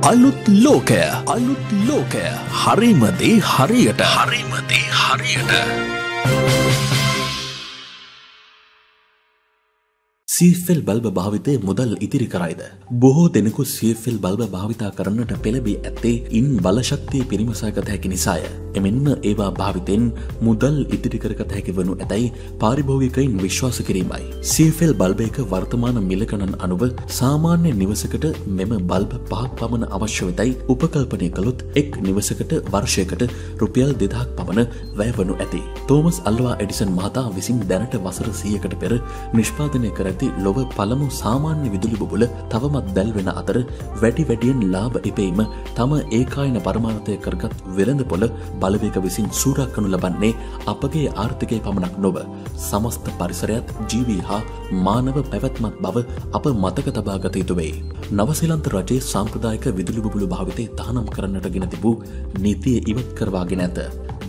අලුත් ලෝකය හරිම දේ හරියට CFL බල්බ භාවිතයේ මුදල් ඉතිරි කරයිද? බොහෝ දෙනෙකු CFL බල්බ භාවිතා කරන්නට පෙළඹී ඇත්තේ ඉන් බල ශක්තිය පිරිමසාගත හැකි නිසාය. එමෙන්ම ඒවා භාවිතෙන් මුදල් ඉතිරි කරගත හැකි වනු ඇතැයි පාරිභෝගිකයින් විශ්වාස කිරීමයි. CFL බල්බයක වර්තමාන මිල ගණන් අනුව සාමාන්‍ය නිවසකට මෙම බල්බ 5ක් පමණ අවශ්‍ය වෙතයි උපකල්පනය කළොත් එක් නිවසකට වර්ෂයකට රුපියල් 2000ක් පමණ වැය වනු ඇති. තෝමස් අල්වා එඩිසන් මහතා විසින් දැනට වසර 100කට පෙර නිෂ්පාදනය කර ඇති ලොව පළමු සාමාන්‍ය විදුලි බුබුල තවමත් දැල් වෙන අතර වැඩියෙන් ලාභ ඉපෙීම තම ඒකායන පරමාර්ථය කරගත් වෙළඳපොළ බලවේග විසින් සූරාකනු ලබන්නේ අපගේ ආර්ථිකය පමණක් නොව සමස්ත පරිසරයත් ජීවී හා මානව පැවැත්මත් බව අප මතක තබා ගත යුතු වේ. නවසීලන්ත රජයේ සාම්ප්‍රදායික විදුලි බුබුලු භාවිතය තහනම් කරන්නට ගෙන තිබූ නීතිය ඉවත් කරවාගෙන ඇත.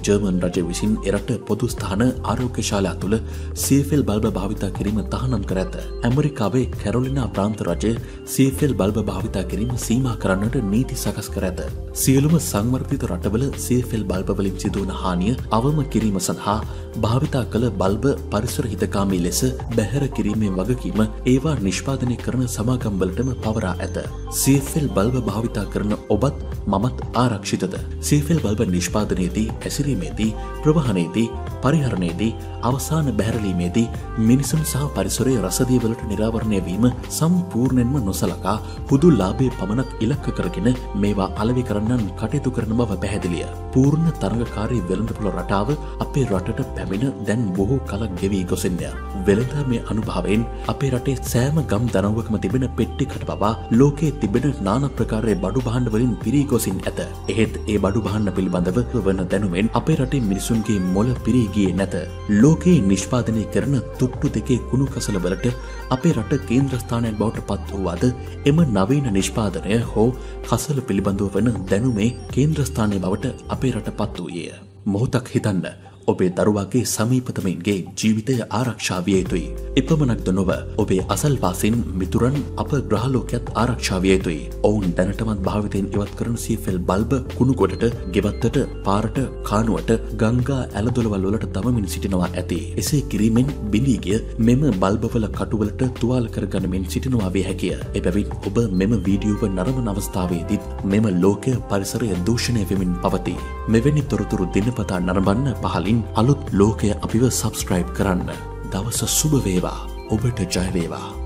ජර්මන් රජය විසින් එරට පොදු ස්ථාන ආරෝග්‍ය ශාලා තුළ CFL බල්බ භාවිතා කිරීම තහනම් කර ඇත. ඇමරිකාවේ කැරොලිනා ප්‍රාන්ත රජය CFL බල්බ භාවිතා කිරීම සීමා කරන්නට නීති සකස් කර ඇත. සියලුම සංවර්ධිත රටවල CFL බල්බ වලින් සිදුවන හානිය අවම කිරීම සඳහා භාවිතා කළ බල්බ පරිසර හිතකාමී ලෙස බැහැර කිරීමේ වගකීම ඒවා නිෂ්පාදනය කරන සමාගම් වලටම පවරා ඇත. CFL බල්බ භාවිතා කරන ඔබත් මමත් ආරක්ෂිතද? CFL බල්බ නිෂ්පාදනයේදී ඇසිරීමේදී ප්‍රවහනයේදී පරිහරණයේදී අවසාන බැහැරලීමේදී මිනිසුන් සහ පරිසරයේ රසදිය වලට නිරාවරණය වීම සම්පූර්ණයෙන්ම නොසලකා හුදු ලාභයේ පමණක් ඉලක්ක කරගෙන මේවා අලෙවි කරන්නන් කටයුතු කරන බව පැහැදිලිය. පූර්ණ තරඟකාරී වෙළඳපොළ රටාව අපේ රටට පැමිණ දැන් බොහෝ කලක් ගෙවී ගොසින්ය. වෙළඳාමේ අනුභවයෙන් අපේ රටේ සෑම ගම් දනව්වකම තිබෙන පෙට්ටි කට පවා ලෝකයේ තිබෙන නානා ප්‍රකාරයේ බඩු භාණ්ඩ වලින් පිරී ගොසින් ඇත. එහෙත් ඒ බඩු භාණ්ඩ පිළිබඳව වන දැනුමෙන් අපේ රටේ මිනිසුන්ගේ මොළ පිරී ගියේ නැත. ලෝකයේ නිෂ්පාදනය කරන තුට්ටු දෙකේ කුණු කසල වලට අපේ රට කේන්ද්‍රස්ථානයක් බවට පත් වූ අද එම නවීන නිෂ්පාදනය හෝ කසල පිළිබඳව වන දැනුමේ කේන්ද්‍රස්ථානය බවට අපේ රට පත් වූයේය. මොහොතක් හිතන්න. ඔබේ දරුවාගේ සමීපතමයින්ගේ ජීවිතය ආරක්ෂා විය යුතුයි. එපමණක්ද නොව ඔබේ අසල්වාසීන් මිතුරන් අප ග්‍රහලෝකයත් ආරක්ෂා විය යුතුයි. ඔවුන් දැනටමත් භාවිතයෙන් ඉවත් කරන CFL බල්බ කුණු ගොඩට, ගෙවත්තට, පාරට, කානුවට, ගංගා ඇලදොලවල් වලට දමමින් සිටිනවා ඇති. එසේ කිරීමෙන් බිඳී ගිය මෙම බල්බවල කටුවලට තුවාල කරගනිමින් සිටිනවා විය හැකිය. එබැවින් ඔබ මෙම වීඩියෝව නරඹන අවස්ථාවේදීත් මෙම ලෝකය පරිසරය දූෂණය වෙමින් පවතී. මෙවැනි තොරතුරු දිනපතා නරඹන්න පහලින් අලුත් ලෝකය අපිව සබ්ස්ක්‍රයිබ් කරන්න. දවස සුබ වේවා. ඔබට ජය වේවා.